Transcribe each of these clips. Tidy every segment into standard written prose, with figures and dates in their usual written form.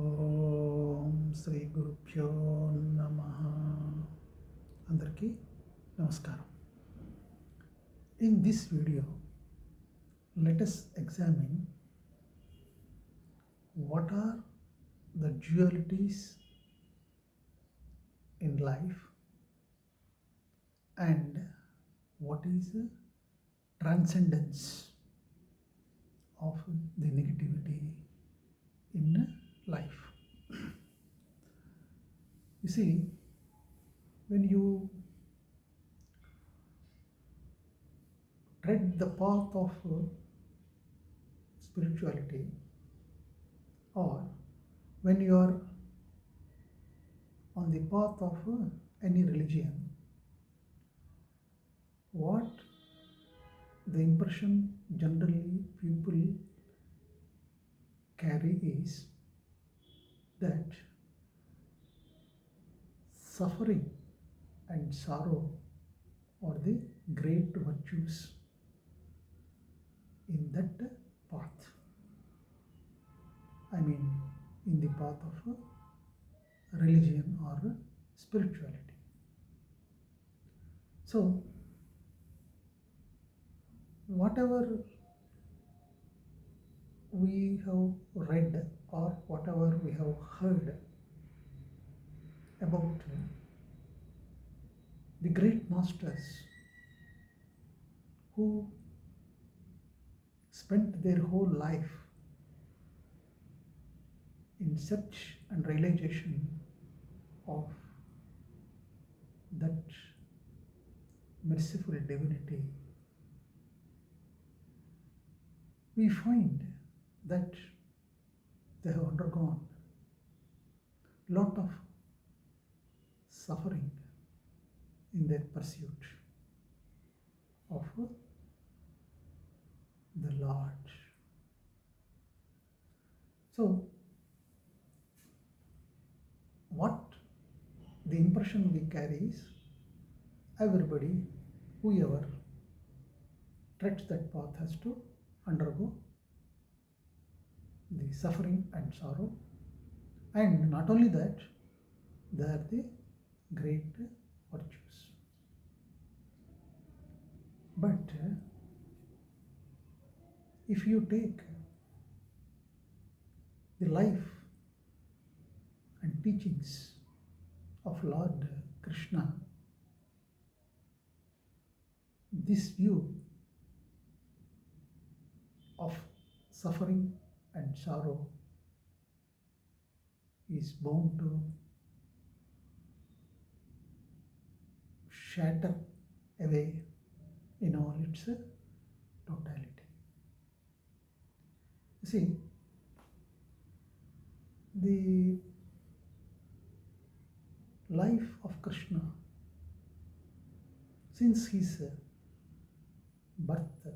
ఓం శ్రీ గురుభ్యో నమ. అందరికీ నమస్కారం. In this video, let us examine what are the dualities in life and what is the transcendence of the negativity in life. You see, when you tread the path of spirituality, or when you are on the path of any religion, what the impression generally people carry is that suffering and sorrow are the great virtues in that path. I mean, in the path of religion or spirituality. So, whatever we have read or whatever we have heard about the great masters who spent their whole life in search and realization of that merciful divinity, we find that they have undergone lot of suffering in their pursuit of the Lord. So, what the impression we carry is everybody, whoever treads that path, has to undergo the suffering and sorrow, and not only that, they are the great virtues. But if you take the life and teachings of Lord Krishna, this view of suffering and sorrow is bound to shatter away in all its totality. You see, the life of Krishna, since his birth,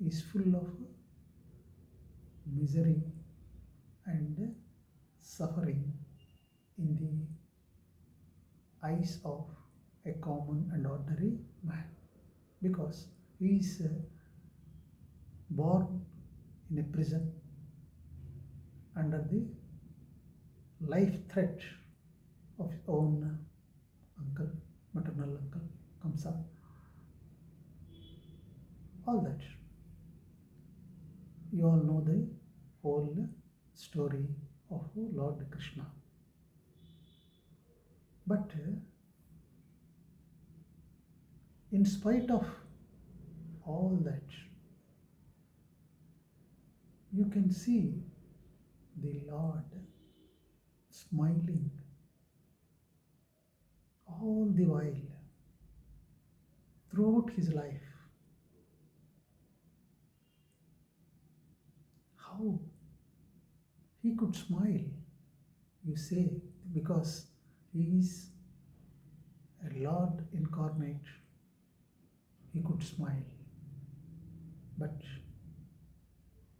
is full of misery and suffering in the eyes of a common and ordinary man, because he is born in a prison under the life threat of his own uncle, maternal uncle Kamsa. All that. You all know the whole story of Lord Krishna. But in spite of all that, you can see the Lord smiling all the while throughout his life. How he could smile, you say, because he is a Lord incarnate, he could smile. But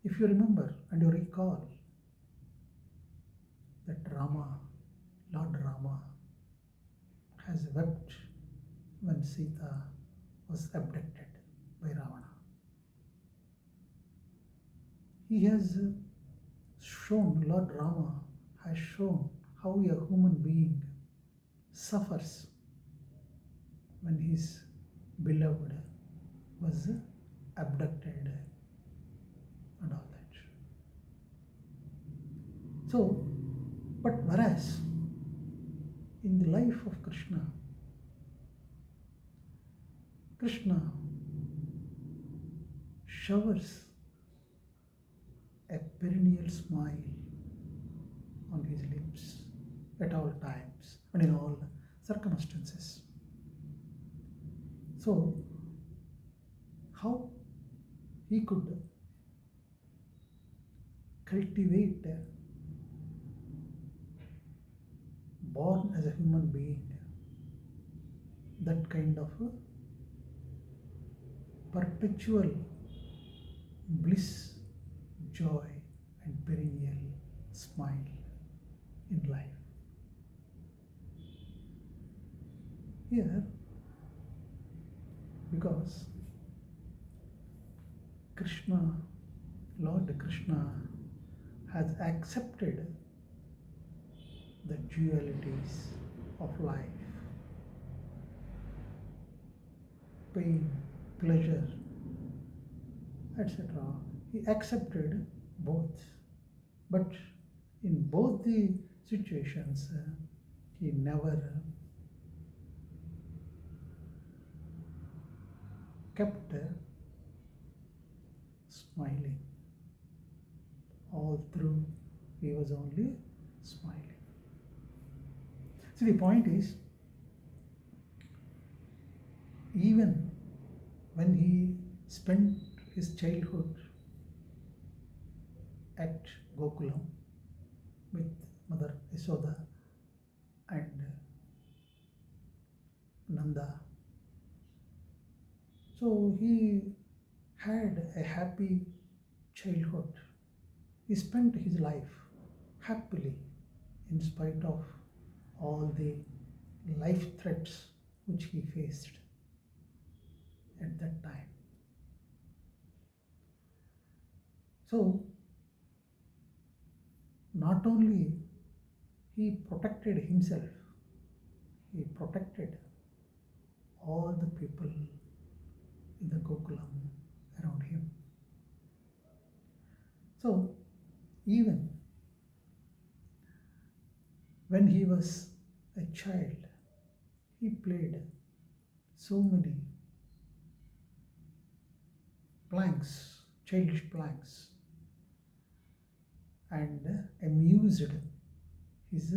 if you remember and you recall that Lord Rama has wept when Sita was abducted by Ravana. He has Lord Rama has shown how a human being suffers when his beloved was abducted and all that. So, but whereas in the life of Krishna, Krishna showers a perennial smile on his lips at all times and in all circumstances. So, how he could cultivate, born as a human being, that kind of perpetual bliss, joy, and perennial smile in life. Here, because Krishna, Lord Krishna, has accepted the dualities of life, pain, pleasure, etc. He accepted both. But in both the situations, he never kept smiling. All through, he was only smiling. So the point is, even when he spent his childhood at Gokulam with Mother Yashoda and Nanda, so he had a happy childhood. He spent his life happily in spite of all the life threats which he faced at that time. So, not only he protected himself, he protected all the people in the Gokulam around him. So, even when he was a child, he played so many pranks, childish pranks, and amused his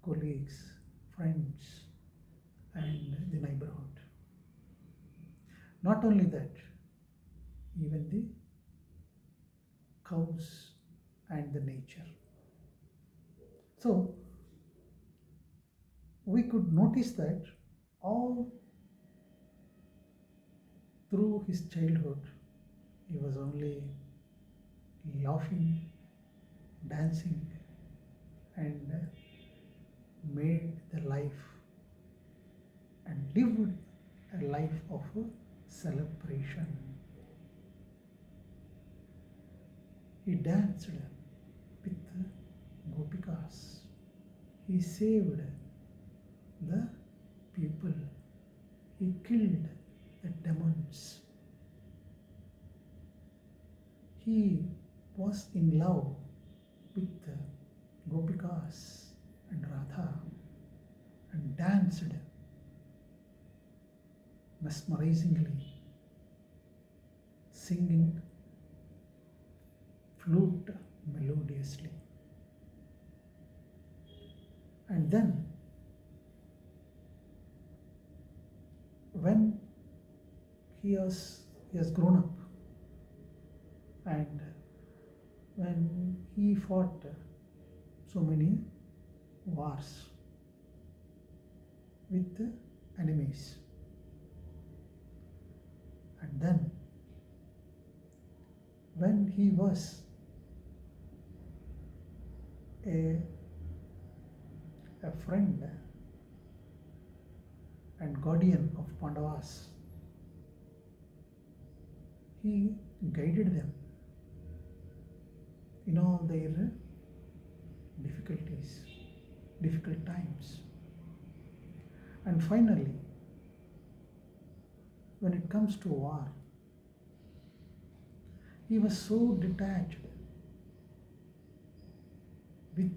colleagues, friends, and the neighborhood. Not only that, even the cows and the nature. So, we could notice that all through his childhood, he was only laughing, dancing, and made the life and lived a life of celebration. He danced with gopikas. He saved the people. He killed the demons. He was in love with gopikas and Radha and danced mesmerizingly, singing flute melodiously. And then, when he has grown up, and when he fought so many wars with enemies, and then when he was a, a friend and guardian of Pandavas, he guided them, in all their difficulties, difficult times. And finally, when it comes to war, he was so detached with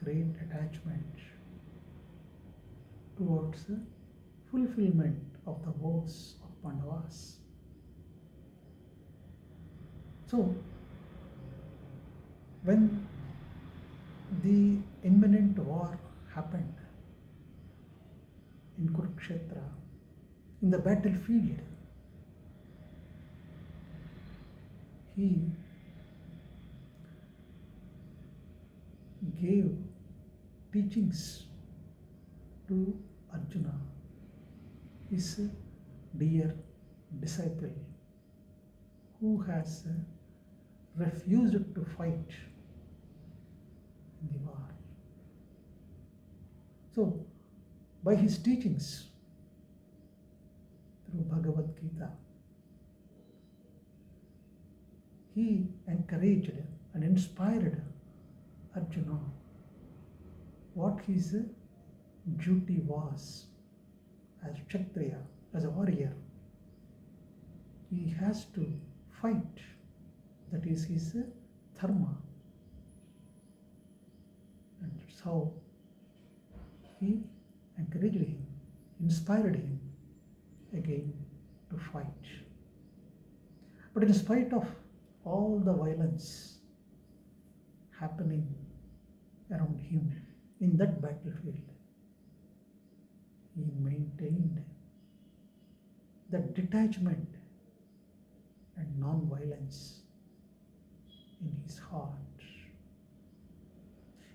great attachment towards the fulfillment of the vows of Pandavas. So, when the imminent war happened in Kurukshetra, in the battlefield, he gave teachings to Arjuna, his dear disciple, who has refused to fight in the war. So, by his teachings through Bhagavad Gita, he encouraged and inspired Arjuna what his duty was as Kshatriya, as a warrior. He has to fight, that is his dharma. And that's how he encouraged him, inspired him again to fight. But in spite of all the violence happening around him in that battlefield, he maintained that detachment and non-violence in his heart.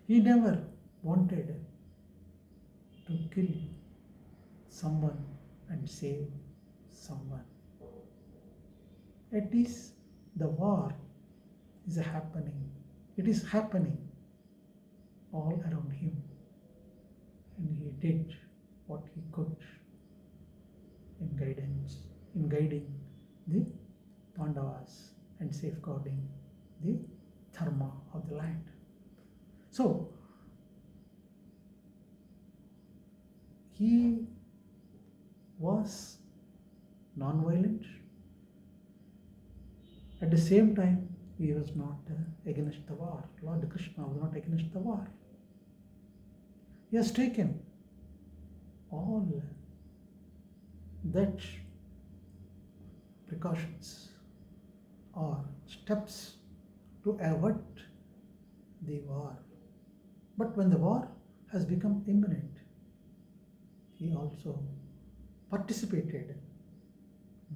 He never wanted to kill someone and save someone. It is the war is happening. It is happening all around him. And he did what he could in guiding the Pandavas and safeguarding the dharma of the land. So, he was non-violent. At the same time, he was not against the war. Lord Krishna was not against the war. He has taken all that precautions or steps to avert the war. But when the war has become imminent, he also participated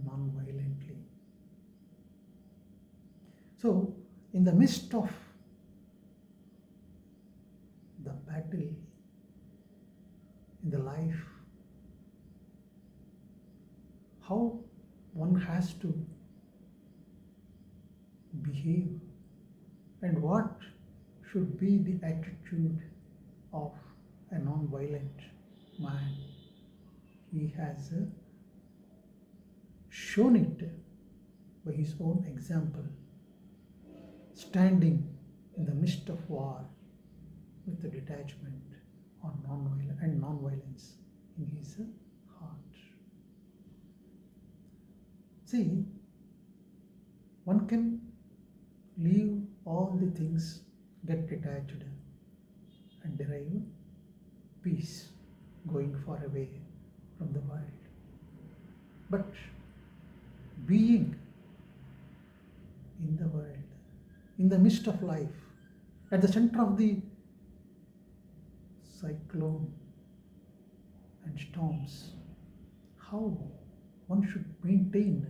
non-violently. So, in the midst of the battle in the life, how one has to behave and what should be the attitude of a non-violent man. He has shown it by his own example, standing in the midst of war with the detachment on non-violence in his heart. See, one can leave all the things, get detached and derive peace, going far away from the world. But being in the world, in the midst of life, at the center of the cyclone and storms, how one should maintain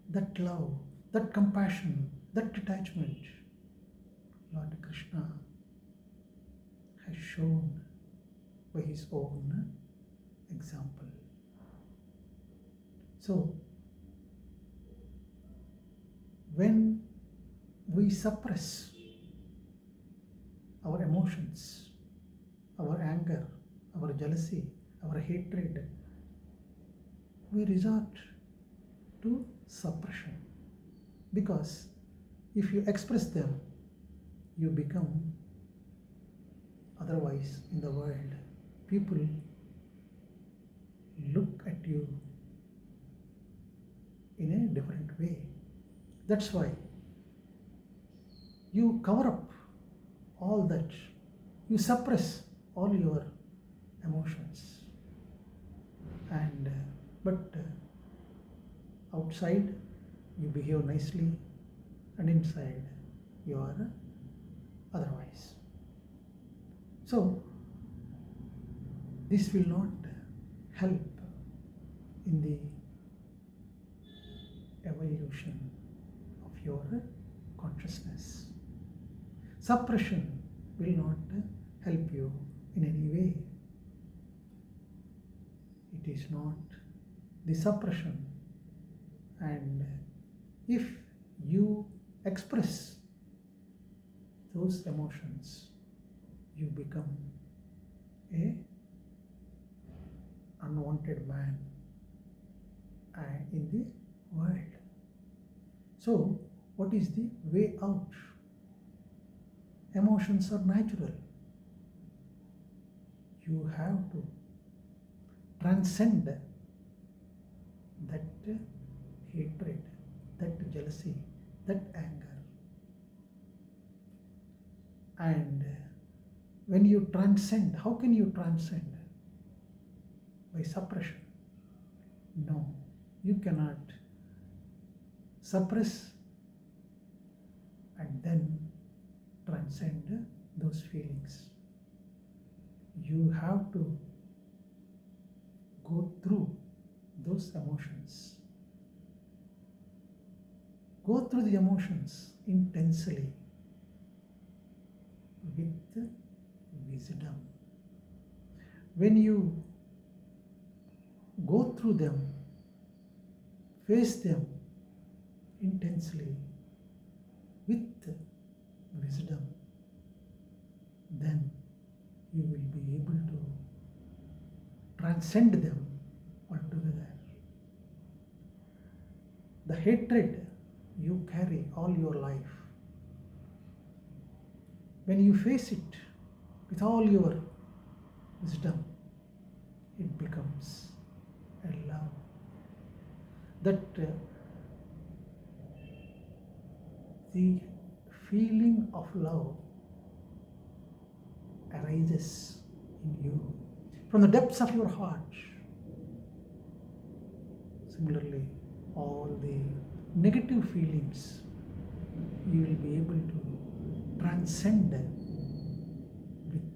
that love, that compassion, that detachment, Lord Krishna has shown by his own example. So, when we suppress our emotions, our anger, our jealousy, our hatred, we resort to suppression. Because if you express them, you become. Otherwise, in the world, people look at you in a different way. That's why you cover up all that, you suppress all your emotions, and but outside you behave nicely, and inside you are otherwise. So, this will not help in the evolution of your consciousness. Suppression will not help you in any way. It is not the suppression, and if you express those emotions, you become a unwanted man in the world. So, what is the way out? Emotions are natural. You have to transcend that hatred, that jealousy, that anger. And when you transcend, how can you transcend? By suppression. No, you cannot suppress and then transcend those feelings. You have to go through those emotions. Go through the emotions intensely with wisdom. When you go through them, face them intensely with wisdom, then you will be able to transcend them altogether. The hatred you carry all your life, when you face it with all your wisdom, it becomes a love. That the feeling of love arises in you from the depths of your heart. Similarly, all the negative feelings you will be able to transcend with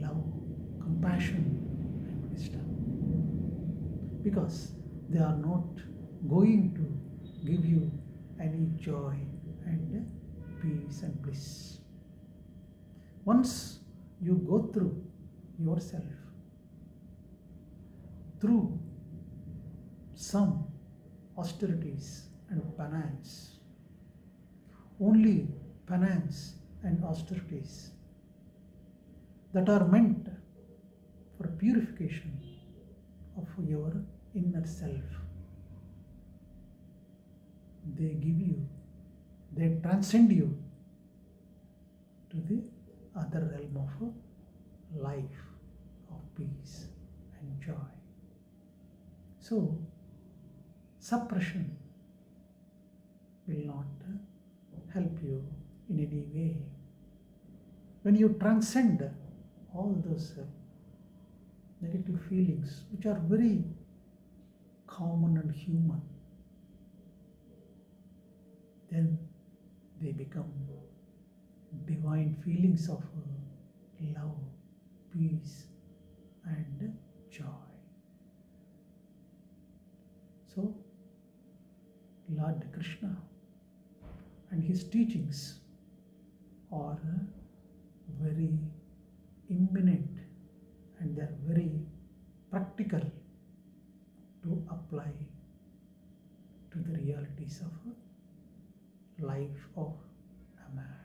love, compassion, and wisdom, because they are not going to give you any joy and peace and bliss. Once you go through yourself through some austerities and penance, only penance and austerities that are meant for purification of your inner self, they transcend you to the other realm of life, of peace and joy. So, suppression will not help you in any way. When you transcend all those negative feelings, which are very common and human, then they become divine feelings of love, peace, and joy. So, Lord Krishna and his teachings are very imminent, and they are very practical to apply to the realities of life of a man.